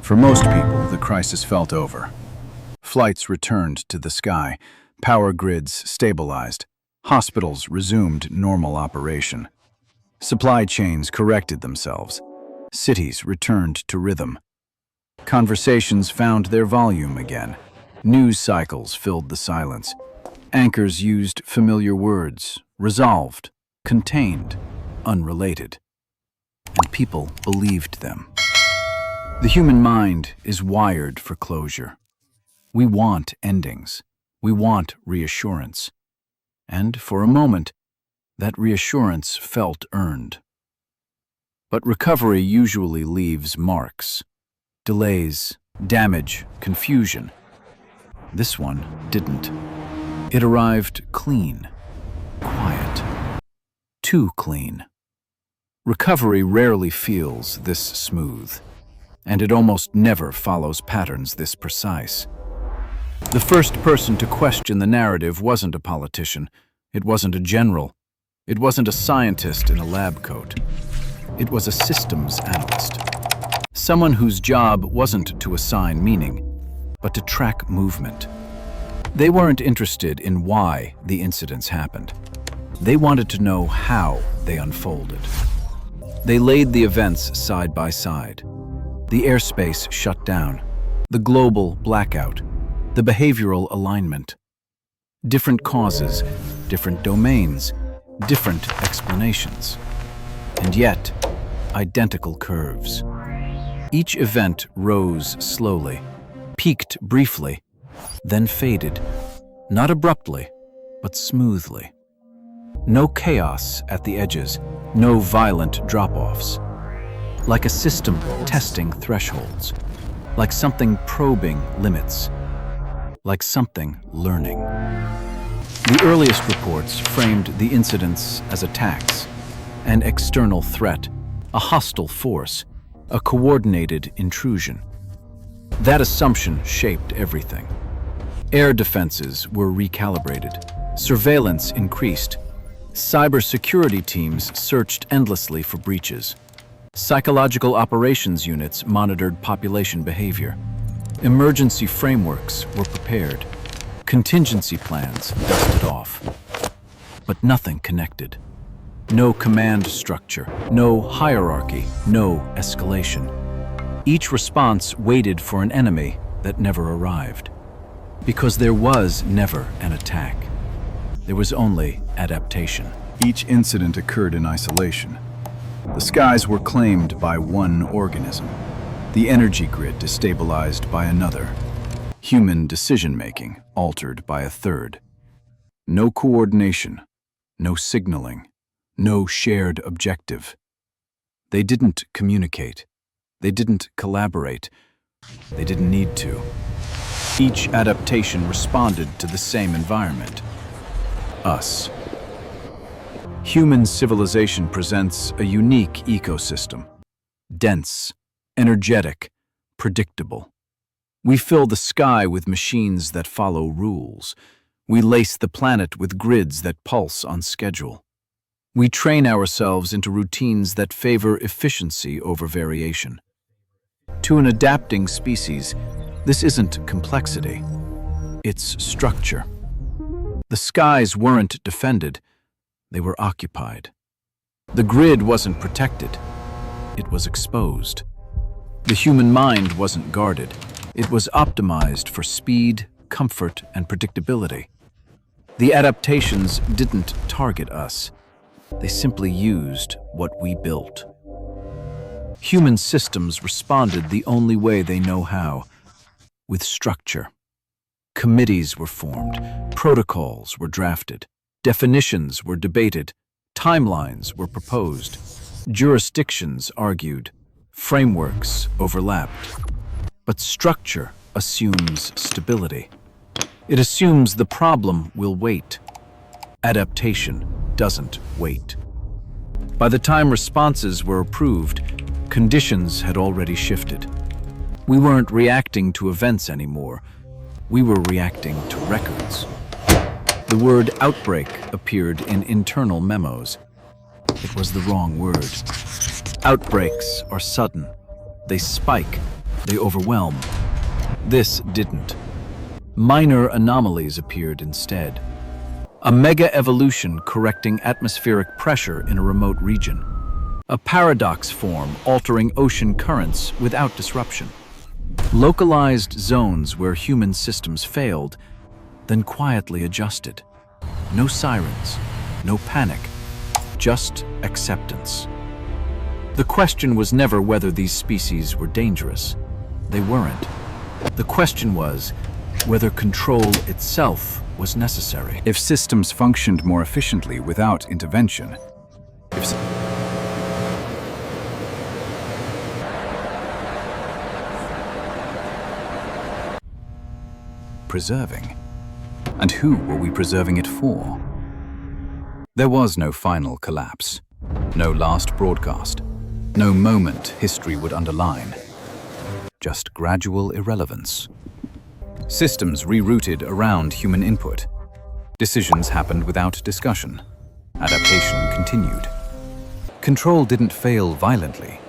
For most people, the crisis felt over. Flights returned to the sky, power grids stabilized, hospitals resumed normal operation. Supply chains corrected themselves. Cities returned to rhythm. Conversations found their volume again. News cycles filled the silence. Anchors used familiar words, resolved, contained, unrelated. And people believed them. The human mind is wired for closure. We want endings. We want reassurance. And for a moment, that reassurance felt earned. But recovery usually leaves marks. Delays, damage, confusion. This one didn't. It arrived clean, quiet, too clean. Recovery rarely feels this smooth, and it almost never follows patterns this precise. The first person to question the narrative wasn't a politician, it wasn't a general, it wasn't a scientist in a lab coat. It was a systems analyst. Someone whose job wasn't to assign meaning, but to track movement. They weren't interested in why the incidents happened. They wanted to know how they unfolded. They laid the events side by side. The airspace shut down, the global blackout, the behavioral alignment. Different causes, different domains, different explanations. And yet, identical curves. Each event rose slowly, peaked briefly, then faded, not abruptly, but smoothly. No chaos at the edges, no violent drop-offs. Like a system testing thresholds, like something probing limits, like something learning. The earliest reports framed the incidents as attacks, an external threat, a hostile force, a coordinated intrusion. That assumption shaped everything. Air defenses were recalibrated, surveillance increased, cybersecurity teams searched endlessly for breaches. Psychological operations units monitored population behavior. Emergency frameworks were prepared. Contingency plans dusted off. But nothing connected. No command structure, no hierarchy, no escalation. Each response waited for an enemy that never arrived. Because there was never an attack. There was only adaptation. Each incident occurred in isolation. The skies were claimed by one organism. The energy grid destabilized by another. Human decision-making altered by a third. No coordination, no signaling, no shared objective. They didn't communicate. They didn't collaborate. They didn't need to. Each adaptation responded to the same environment. Us. Human civilization presents a unique ecosystem. Dense, energetic, predictable. We fill the sky with machines that follow rules. We lace the planet with grids that pulse on schedule. We train ourselves into routines that favor efficiency over variation. To an adapting species, this isn't complexity. It's structure. The skies weren't defended. They were occupied. The grid wasn't protected. It was exposed. The human mind wasn't guarded. It was optimized for speed, comfort, and predictability. The adaptations didn't target us. They simply used what we built. Human systems responded the only way they know how, with structure. Committees were formed, protocols were drafted, definitions were debated, timelines were proposed, jurisdictions argued, frameworks overlapped. But structure assumes stability. It assumes the problem will wait. Adaptation doesn't wait. By the time responses were approved, conditions had already shifted. We weren't reacting to events anymore. We were reacting to records. The word outbreak appeared in internal memos. It was the wrong word. Outbreaks are sudden. They spike, They overwhelm. This didn't. Minor anomalies appeared instead. A mega-evolution correcting atmospheric pressure in a remote region. A paradox form altering ocean currents without disruption. Localized zones where human systems failed, then quietly adjusted. No sirens, no panic, just acceptance. The question was never whether these species were dangerous. They weren't. The question was whether control itself was necessary. If systems functioned more efficiently without intervention, preserving. And who were we preserving it for? There was no final collapse, no last broadcast, no moment history would underline. Just gradual irrelevance. Systems rerouted around human input. Decisions happened without discussion. Adaptation continued. Control didn't fail violently.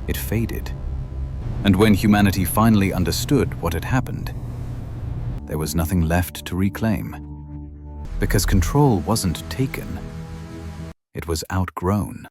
It faded. And when humanity finally understood what had happened, there was nothing left to reclaim. Because control wasn't taken, it was outgrown.